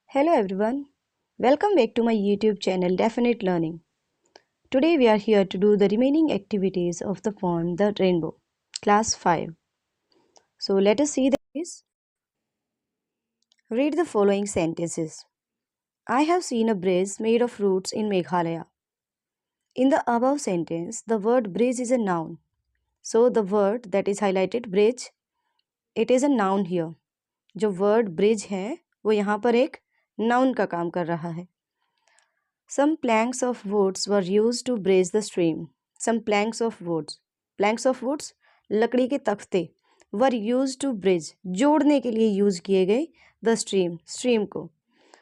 Hello everyone, welcome back to my YouTube channel Definite Learning. Today we are here to do the remaining activities of the poem The Rainbow, Class 5. So let us see this. Read the following sentences. I have seen a bridge made of roots in Meghalaya. In the above sentence, the word bridge is a noun. So the word that is highlighted bridge, it is a noun here. जो word bridge है वो यहाँ पर एक noun का काम कर रहा है. Some planks of woods were used to bridge the stream. Some planks of woods. Planks of woods, लकड़ी के तख्ते were used to bridge, जोड़ने के लिए यूज किए गए the stream को.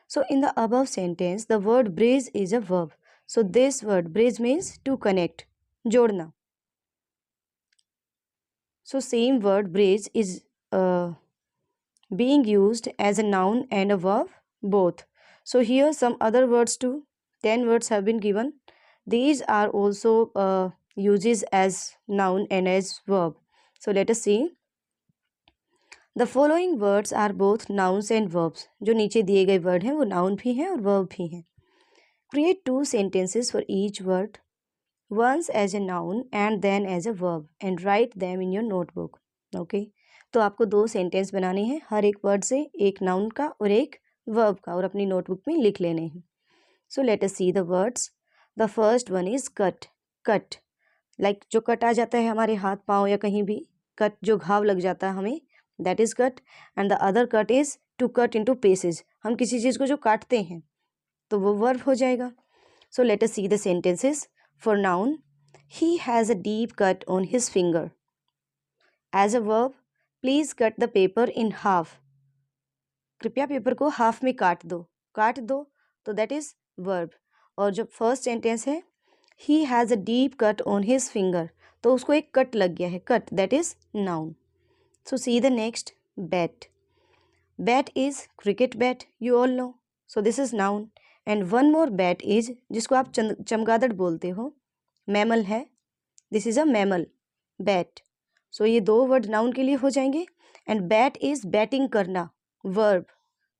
So in the above sentence, the word bridge is a verb. So this word bridge means to connect, जोड़ना. So same word bridge is being used as a noun and a verb both. So here some other words too. 10 words have been given. These are also uses as noun and as verb. So let us see. The following words are both nouns and verbs. जो नीचे दिए गए word हैं वो noun भी हैं और verb भी हैं. Create 2 sentences for each word. Once as a noun and then as a verb and write them in your notebook. Okay. तो आपको 2 सेंटेंस बनाने हैं, हर एक वर्ड से एक नाउन का और एक वर्ब का, और अपनी नोटबुक में लिख लेने हैं. सो let us see the words. The first one is cut. Cut like जो कट आ जाता है हमारे हाथ पाँव या कहीं भी, कट जो घाव लग जाता है हमें, that is cut. And the other cut is to cut into pieces. हम किसी चीज़ को जो काटते हैं तो वो वर्ब हो जाएगा. So let us see the sentences. For noun, he has a deep cut on his finger. As a verb, please cut the paper in half. कृपया पेपर को हाफ में काट दो तो दैट इज वर्ब. और जो फर्स्ट सेंटेंस है, he has a deep cut on his finger, तो उसको एक कट लग गया है, cut, that is noun. So see the next. Bat. Bat is cricket bat, you all know. So this is noun. And one more bat is, जिसको आप चमगादड़ बोलते हो, मैमल है. This is a mammal, bat. So ये 2 word noun के लिए हो जाएंगे. एंड बैट इज बैटिंग करना, वर्ब.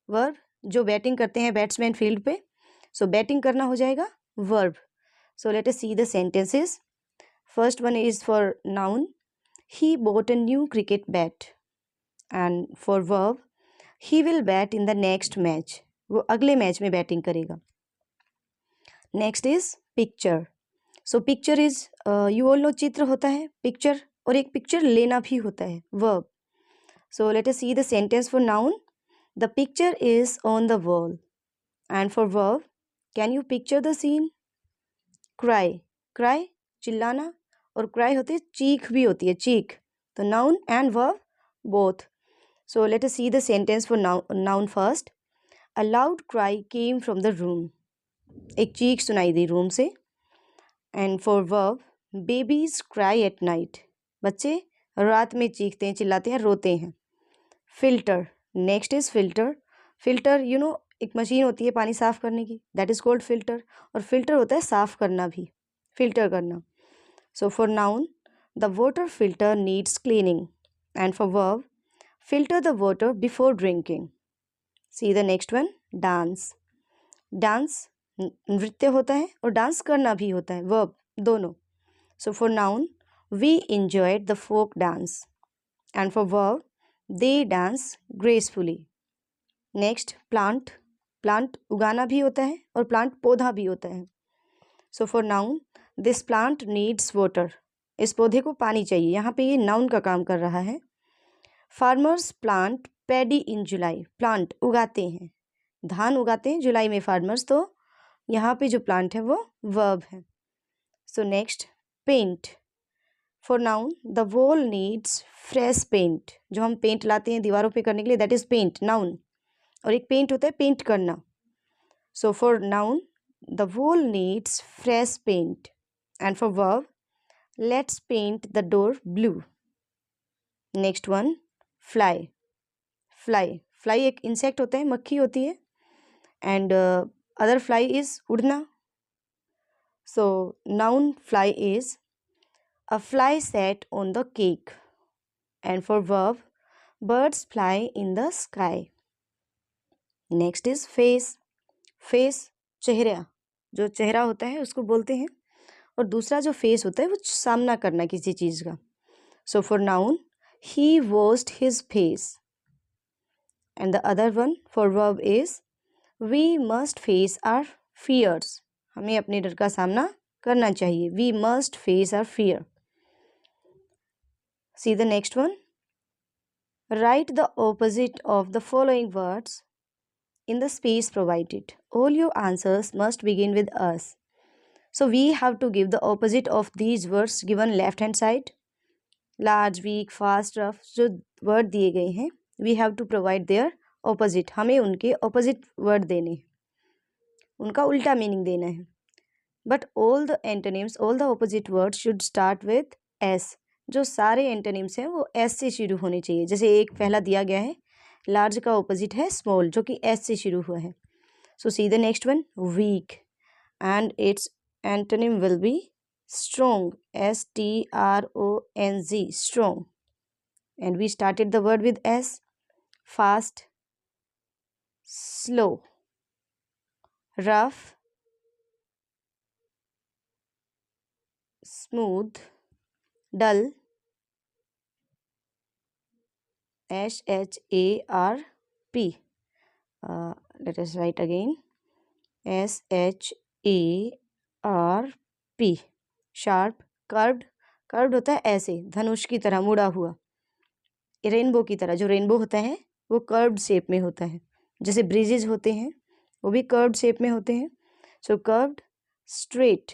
वर्ब जो बैटिंग करते हैं बैट्समैन फील्ड पे, सो बैटिंग करना हो जाएगा verb. So let us see the sentences. First one is for noun, he bought a new cricket bat. And for verb, he will bat in the next match, वो अगले match में batting करेगा. Next is picture. So picture is, you all no, चित्र होता है picture, और एक picture लेना भी होता है, verb. So let us see the sentence for noun. The picture is on the wall. And for verb, can you picture the scene? Cry. Cry, चिल्लाना, और cry होती है, चीख भी होती है, चीख. तो noun and verb both. So let us see the sentence for noun first. A loud cry came from the room. एक चीख सुनाई दी रूम से. And for verb, babies cry at night. बच्चे रात में चीखते हैं, चिल्लाते हैं, रोते हैं. Filter. Next is filter. Filter you know, एक मशीन होती है पानी साफ़ करने की, दैट इज़ कॉल्ड फिल्टर. और फिल्टर होता है साफ़ करना भी, फिल्टर करना. So for noun, the water filter needs cleaning. And for verb, filter the water before drinking. C the next one. Dance. Dance नृत्य होता है और डांस करना भी होता है, वर्ब, दोनों. So for noun, we enjoyed the folk dance. And for verb, they dance gracefully. Next, plant. Plant उगाना भी होता है और प्लांट पौधा भी होता है. सो for noun, this plant needs water. इस पौधे को पानी चाहिए, यहाँ पे ये नाउन का काम कर रहा है. फार्मर्स प्लांट पैडी इन जुलाई. प्लांट उगाते हैं, धान उगाते हैं जुलाई में फार्मर्स, तो यहाँ पे जो प्लांट है वो वर्ब है. So next, paint. For noun, the wall needs fresh paint. जो हम पेंट लाते हैं दीवारों पे करने के लिए, दैट इज पेंट, नाउन. और एक पेंट होता है पेंट करना. So for noun, the wall needs fresh paint. And for verb, let's paint the door blue. Next one, fly. Fly. Fly एक इंसेक्ट होता है, मक्खी होती है. एंड अदर फ्लाई इज उड़ना. So noun fly is, a fly sat on the cake. And for verb, birds fly in the sky. Next is face. Face चेहरा, जो चेहरा होता है उसको बोलते हैं, और दूसरा जो फेस होता है वो सामना करना किसी चीज़ का। So for noun, he washed his face, and the other one for verb is we must face our fears. हमें अपने डर का सामना करना चाहिए। We must face our fear. See the next one. Write the opposite of the following words in the space provided. All your answers must begin with us. So we have to give the opposite of these words given left hand side. Large, weak, fast, rough, जो word दिए गए हैं, we have to provide their opposite. हमें उनके opposite word देने हैं, उनका उल्टा meaning देना है. But all the antonyms, all the opposite words should start with S. जो सारे antonyms हैं वो S से शुरू होने चाहिए. जैसे एक पहला दिया गया है, लार्ज का ऑपोजिट है स्मॉल, जो कि एस से शुरू हुआ है. So see the next one, week, and its antonym will be strong, STRONG, strong. And we started the word with S. Fast, slow, rough, smooth, dull, SHARP. Let us write again. SHARP. Sharp. Curved, curved होता है ऐसे धनुष की तरह मुड़ा हुआ. Rainbow की तरह, जो रेनबो होता है वो कर्व्ड शेप में होता है. जैसे ब्रिजेज होते हैं वो भी कर्व्ड शेप में होते हैं. So curved. Straight,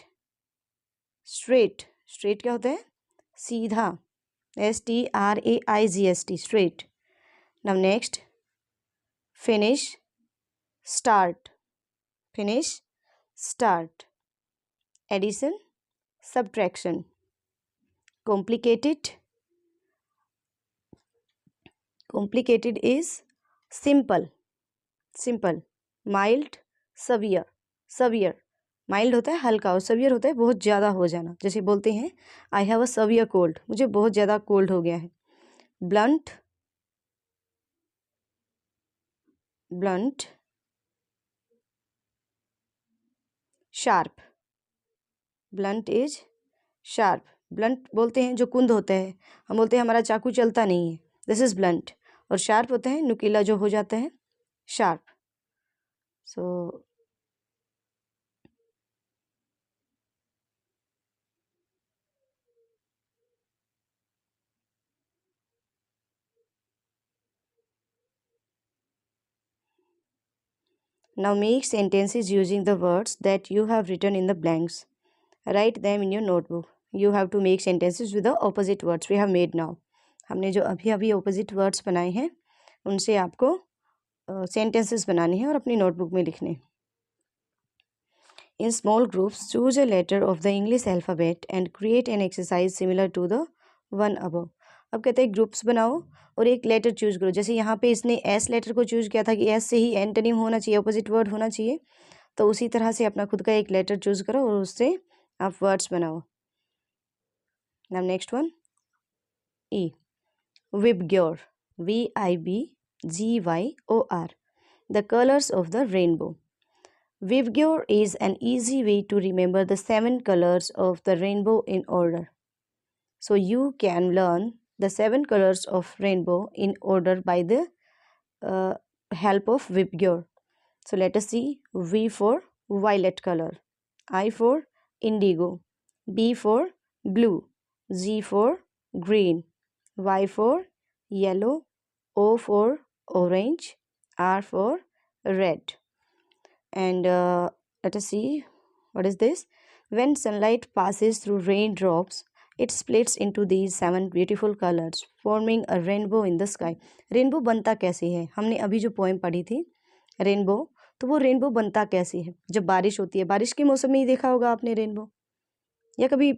straight, straight क्या होता है? सीधा, STRAIGST, straight. Now next, finish, start, finish, start. Addition, subtraction. Complicated, complicated is simple, simple. Mild, severe, severe. Mild होता है हल्का और सवियर होता है बहुत ज़्यादा हो जाना. जैसे बोलते हैं I have a severe cold, मुझे बहुत ज़्यादा कोल्ड हो गया है. Blunt, blunt. Sharp, blunt is sharp. Blunt बोलते हैं जो कुंद होता है, हम बोलते हैं हमारा चाकू चलता नहीं है, दिस इज ब्लंट. और शार्प होता है नुकीला जो हो जाता है, sharp. So now make sentences using the words that you have written in the blanks. Write them in your notebook. You have to make sentences with the opposite words we have made now. हमने जो अभी अभी opposite words बनाए हैं उनसे आपको sentences बनाने हैं और अपनी notebook में लिखने. In small groups, choose a letter of the English alphabet and create an exercise similar to the one above. अब कहते हैं ग्रुप्स बनाओ और एक लेटर चूज करो. जैसे यहाँ पे इसने एस लेटर को चूज किया था कि एस से ही एंटोनिम होना चाहिए, अपोजिट वर्ड होना चाहिए, तो उसी तरह से अपना खुद का एक लेटर चूज करो और उससे आप वर्ड्स बनाओ. Now next one, E. VIBGYOR, VIBGYOR. The colors of the rainbow. Vibgyor is an easy way to remember the 7 colors of the rainbow in order. So you can learn the 7 colors of rainbow in order by the help of Vibgyor. So let us see. V for violet color, I for indigo, B for blue, G for green, Y for yellow, O for orange, R for red. And let us see, what is this? When sunlight passes through raindrops, it splits into these 7 beautiful colors, forming a rainbow in the sky. Rainbow बनता कैसे है? हमने अभी जो poem पढ़ी थी rainbow, तो वो रेनबो बनता कैसे है? जब बारिश होती है, बारिश के मौसम में ही देखा होगा आपने रेनबो, या कभी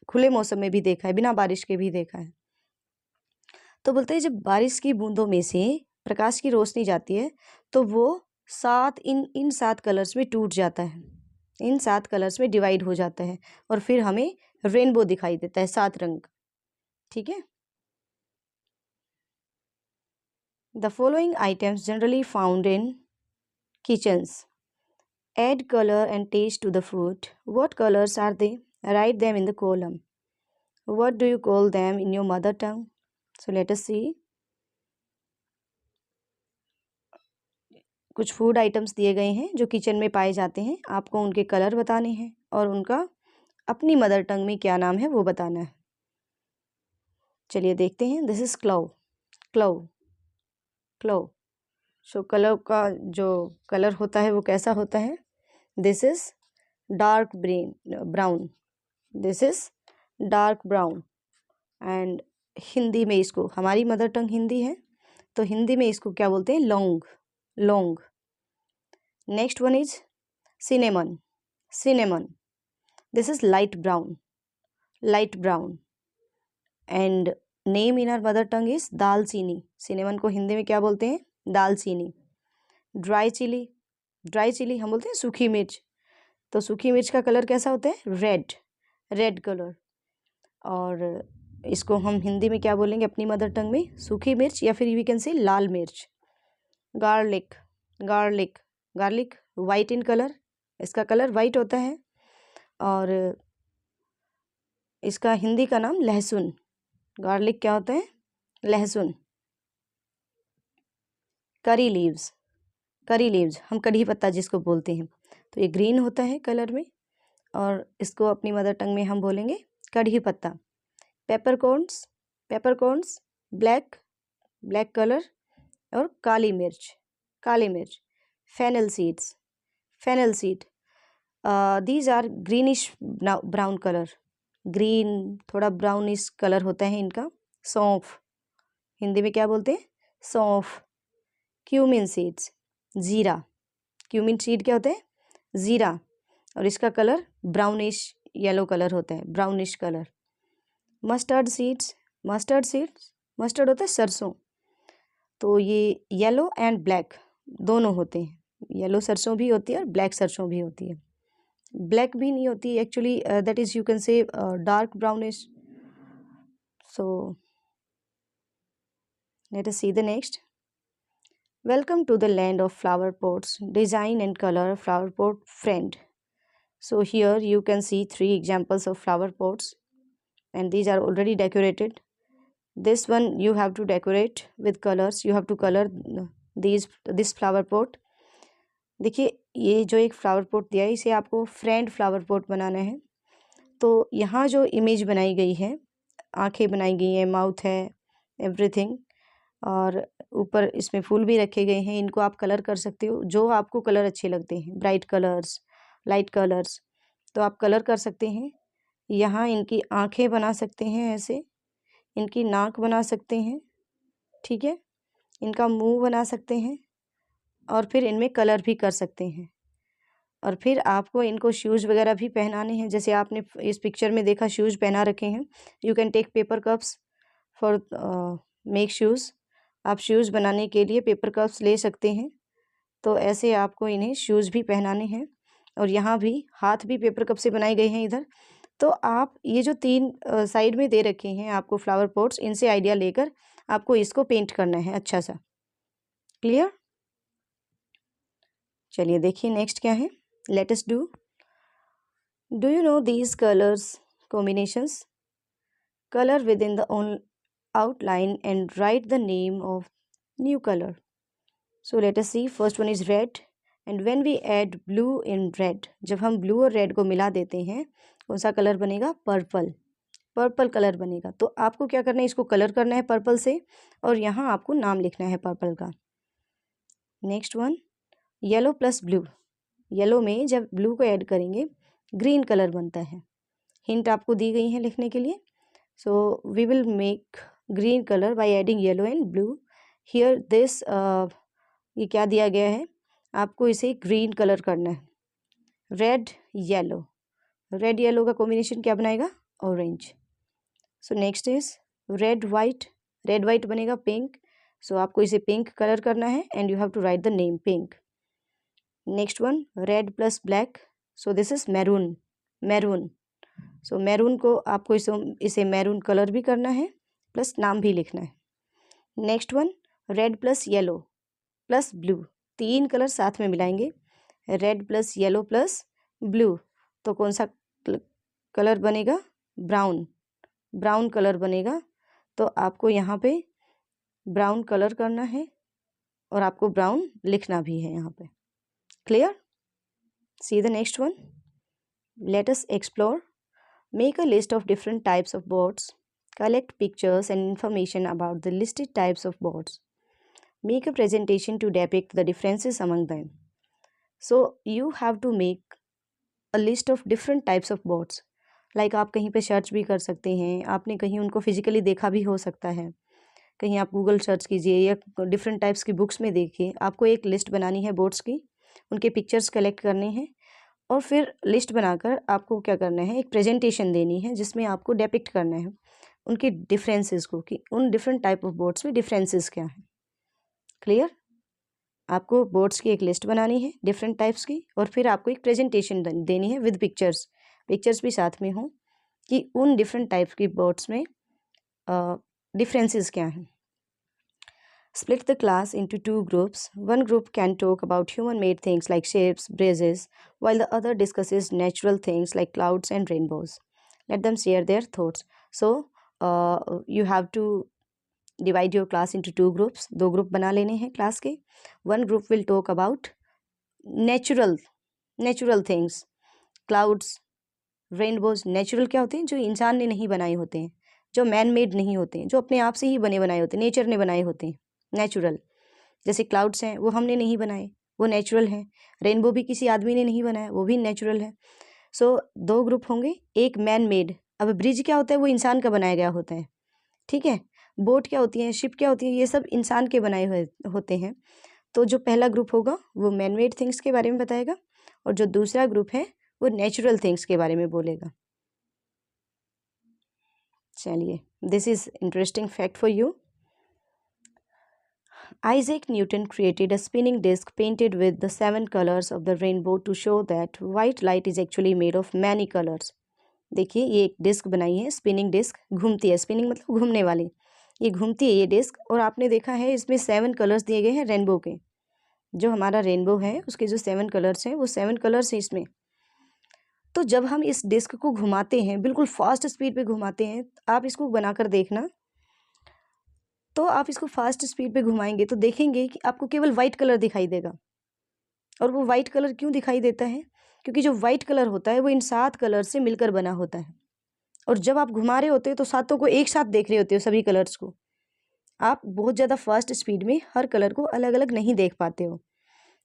खुले मौसम में भी देखा है, बिना बारिश के भी देखा है. तो बोलते हैं जब बारिश की बूंदों में से प्रकाश की रोशनी जाती है तो वो इन 7 कलर्स में टूट जाता है, इन 7 कलर्स में डिवाइड हो जाता है और फिर हमें रेनबो दिखाई देता है 7 रंग. ठीक है. The following items generally found in Kitchens. Add color and taste to the food. What colors are they? Write them in the column. What do you call them in your mother tongue? So let us see. कुछ food items दिए गए हैं जो kitchen में पाए जाते हैं। आपको उनके कलर बताने हैं और उनका अपनी मदर टंग में क्या नाम है वो बताना है। चलिए देखते हैं। This is club, club, club. So colour का जो कलर होता है वो कैसा होता है? This is dark brown, this is dark brown. And Hindi में इसको, हमारी मदर टंग हिंदी है तो हिंदी में इसको क्या बोलते हैं? लौंग, लौंग। Next one is cinnamon, cinnamon. This is light brown, light brown. And name in our mother tongue is dalchini. Cinnamon को हिंदी में क्या बोलते हैं? दालचीनी। ड्राई चिली, ड्राई चिली हम बोलते हैं सूखी मिर्च, तो सूखी मिर्च का कलर कैसा होता है? Red, red colour. और इसको हम हिंदी में क्या बोलेंगे अपनी मदर टंग में? सूखी मिर्च या फिर वी कैन से लाल मिर्च। Garlic, garlic, garlic white in colour, इसका कलर वाइट होता है। और इसका हिंदी का नाम लहसुन। गार्लिक क्या होता है? लहसुन। करी लीव्स, करी लीव्स हम कढ़ी पत्ता जिसको बोलते हैं, तो ये ग्रीन होता है कलर में और इसको अपनी मदर टंग में हम बोलेंगे कढ़ी पत्ता। Peppercorns, peppercorns black, black colour. और काली मिर्च, काली मिर्च। Fennel seeds, fennel seed, these are greenish brown colour, green थोड़ा ब्राउनिश कलर होता है इनका। सौंफ, हिंदी में क्या बोलते हैं? सौंफ। क्यूमिन सीड्स, जीरा, क्यूमिन सीड क्या होते हैं? जीरा, और इसका कलर ब्राउनिश येलो कलर होता है, brownish colour. Mustard seeds, mustard seeds, mustard होता है सरसों, तो ये येलो एंड ब्लैक दोनों होते हैं। येलो सरसों भी होती है और ब्लैक सरसों भी होती है। ब्लैक भी नहीं होती actually, that is you can say dark brownish. So let us see the next. Welcome to the land of flower pots. Design and color flower pot friend. So here you can see 3 examples of flower pots and these are already decorated. This one you have to decorate with colors. You have to color this flower pot. देखिए ये जो एक flower pot दिया है इसे आपको friend flower pot बनाना है। तो यहाँ जो इमेज बनाई गई है, आंखें बनाई गई हैं, माउथ है, एवरीथिंग, और ऊपर इसमें फूल भी रखे गए हैं। इनको आप कलर कर सकते हो जो आपको कलर अच्छे लगते हैं, ब्राइट कलर्स, लाइट कलर्स, तो आप कलर कर सकते हैं। यहाँ इनकी आंखें बना सकते हैं ऐसे, इनकी नाक बना सकते हैं, ठीक है, इनका मुंह बना सकते हैं और फिर इनमें कलर भी कर सकते हैं। और फिर आपको इनको शूज़ वगैरह भी पहनाने हैं, जैसे आपने इस पिक्चर में देखा शूज़ पहना रखे हैं। You can take paper cups for make shoes. आप शूज़ बनाने के लिए पेपर कप्स ले सकते हैं। तो ऐसे आपको इन्हें शूज़ भी पहनाने हैं और यहाँ भी हाथ भी पेपर कप से बनाए गए हैं इधर। तो आप ये जो 3 साइड में दे रखे हैं आपको फ्लावर पॉट्स, इनसे आइडिया लेकर आपको इसको पेंट करना है अच्छा सा। क्लियर? चलिए देखिए नेक्स्ट क्या है। Let us do you know these colours combinations? Colour with in the own outline and write the name of new color. So let us see. First one is red, and when we add blue in red, जब हम blue और red को मिला देते हैं कौन सा colour बनेगा? पर्पल, पर्पल कलर बनेगा। तो आपको क्या करना है? इसको कलर करना है पर्पल से और यहाँ आपको नाम लिखना है पर्पल का। Next one, yellow plus blue. Yellow में जब ब्लू को ऐड करेंगे ग्रीन कलर बनता है। हिंट आपको दी गई है लिखने के लिए। So we will make green colour by adding yellow and blue. Here this ये क्या दिया गया है? आपको इसे ग्रीन कलर करना है। रेड येलो, रेड येलो का कॉम्बिनेशन क्या बनाएगा? Orange. So next is red white, red white बनेगा पिंक। सो आपको इसे पिंक कलर करना है and you have to write the name pink. Next one red plus black, so this is maroon, maroon. So maroon को आपको इसे maroon colour भी करना है प्लस नाम भी लिखना है। Next one red plus yellow plus blue, तीन कलर साथ में मिलाएंगे, red plus yellow plus blue, तो कौन सा कलर बनेगा? ब्राउन, ब्राउन कलर बनेगा। तो आपको यहाँ पे ब्राउन कलर करना है और आपको ब्राउन लिखना भी है यहाँ पे। Clear? C the next one. Let us explore. Make a list of different types of boards, collect pictures and information about the listed types of boards, make a presentation to depict the differences among them. So you have to make a list of different types of boards. Like आप कहीं पे search भी कर सकते हैं, आपने कहीं उनको फिजिकली देखा भी हो सकता है, कहीं आप गूगल सर्च कीजिए या डिफरेंट टाइप्स की बुक्स में देखिए। आपको एक लिस्ट बनानी है बोर्ड्स की, उनके पिक्चर्स कलेक्ट करने हैं और फिर लिस्ट बनाकर आपको क्या करना है, एक प्रेजेंटेशन देनी है जिसमें आपको डेपिक्ट करना है उनके डिफरेंसेस को, कि उन डिफरेंट टाइप ऑफ बोर्ड्स में डिफरेंसेस क्या हैं। क्लियर? आपको बोर्ड्स की एक लिस्ट बनानी है डिफरेंट टाइप्स की और फिर आपको एक प्रेजेंटेशन देनी है विद पिक्चर्स, पिक्चर्स भी साथ में हों कि उन डिफरेंट टाइप्स की बोर्ड्स में डिफरेंसेस क्या हैं। Split the class into two groups. One group can talk about human-made things like shapes, breezes, while the other discusses natural things like clouds and rainbows. Let them share their thoughts. So, you have to divide your class into two groups. दो group बना लेने हैं class के. One group will talk about natural things, clouds, rainbows. Natural क्या होते हैं? जो इंसान ने नहीं बनाए होते हैं, जो मैन मेड नहीं होते हैं, जो अपने आप से ही बने बनाए होते हैं, नेचर ने बनाए होते हैं, नेचुरल। जैसे क्लाउड्स हैं वो हमने नहीं बनाए, वो नेचुरल हैं। रेनबो भी किसी आदमी ने नहीं बनाया, वो भी नेचुरल है। सो दो ग्रुप होंगे, एक मैन मेड। अब ब्रिज क्या होता है? वो इंसान का बनाया गया होता है, ठीक है। बोट क्या होती है, शिप क्या होती है, ये सब इंसान के बनाए हुए होते हैं। तो जो पहला ग्रुप होगा वो मैन मेड थिंग्स के बारे में बताएगा और जो दूसरा ग्रुप है वो नेचुरल थिंग्स के बारे में बोलेगा। चलिए, this is interesting fact for you. Isaac Newton created a spinning disk painted with the 7 colors of the rainbow to show that white light is actually made of many colors. देखिए, ये एक disc बनाई है, spinning disc, घूमती है। Spinning मतलब घूमने वाली, ये घूमती है ये डिस्क। और आपने देखा है इसमें 7 कलर्स दिए गए हैं रेनबो के। जो हमारा रेनबो है उसके जो 7 कलर्स हैं वो 7 कलर्स हैं इसमें। तो जब हम इस डिस्क को घुमाते हैं, बिल्कुल फास्ट स्पीड पे घुमाते हैं, आप इसको बनाकर देखना। तो आप इसको फास्ट स्पीड पे घुमाएंगे तो देखेंगे कि आपको केवल वाइट कलर दिखाई देगा। और वो वाइट कलर क्यों दिखाई देता है? क्योंकि जो वाइट कलर होता है वो इन 7 कलर से मिलकर बना होता है। और जब आप घुमा रहे होते हो तो सातों को एक साथ देख रहे होते हो, सभी कलर्स को। आप बहुत ज़्यादा फास्ट स्पीड में हर कलर को अलग अलग नहीं देख पाते हो।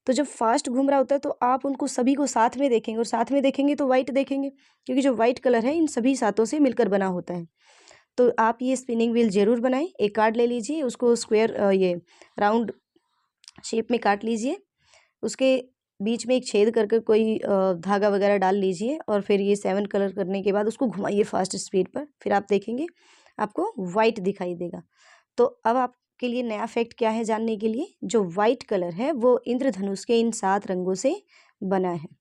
तो जब फास्ट घूम रहा होता है तो आप उनको सभी को साथ में देखेंगे, और साथ में देखेंगे तो वाइट देखेंगे, क्योंकि जो वाइट कलर है इन सभी सातों से मिलकर बना होता है। तो आप ये स्पिनिंग व्हील ज़रूर बनाएं। एक कार्ड ले लीजिए, उसको स्क्वायर ये राउंड शेप में काट लीजिए, उसके बीच में एक छेद करके कोई धागा वगैरह डाल लीजिए और फिर ये 7 कलर करने के बाद उसको घुमाइए फास्ट स्पीड पर। फिर आप देखेंगे आपको वाइट दिखाई देगा। तो अब आपके लिए नया फैक्ट क्या है जानने के लिए? जो वाइट कलर है वो इंद्रधनुष के इन 7 रंगों से बना है।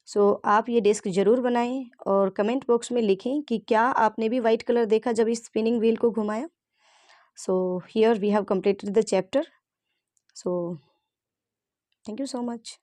सो आप ये डिस्क ज़रूर बनाएं और कमेंट बॉक्स में लिखें कि क्या आपने भी वाइट कलर देखा जब इस स्पिनिंग व्हील को घुमाया। So here we have completed the chapter. So thank you so much.